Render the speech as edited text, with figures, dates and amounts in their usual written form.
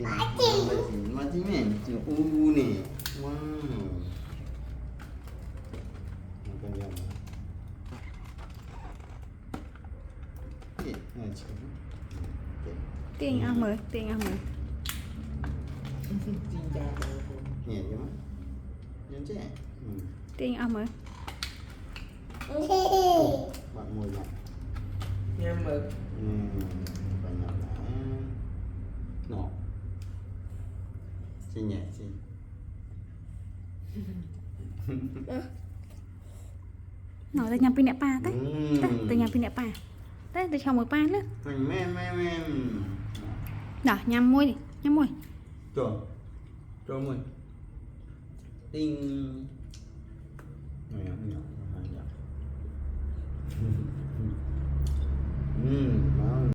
mati men nè wow makan jam tiền ăn mời nè chứ nhân chứ tiền ăn mời bạn mồi nhặt Nha mực. bạn nhặt đã nọ xin nhẹ xin nói tới nhằm pin nẹp pa tới tới nhằm pin nẹp pa tới tới chồng một pa nữa men đó nhằm môi đi nhằm môi cho mồi tinh nhỏ nhỏ nhỏ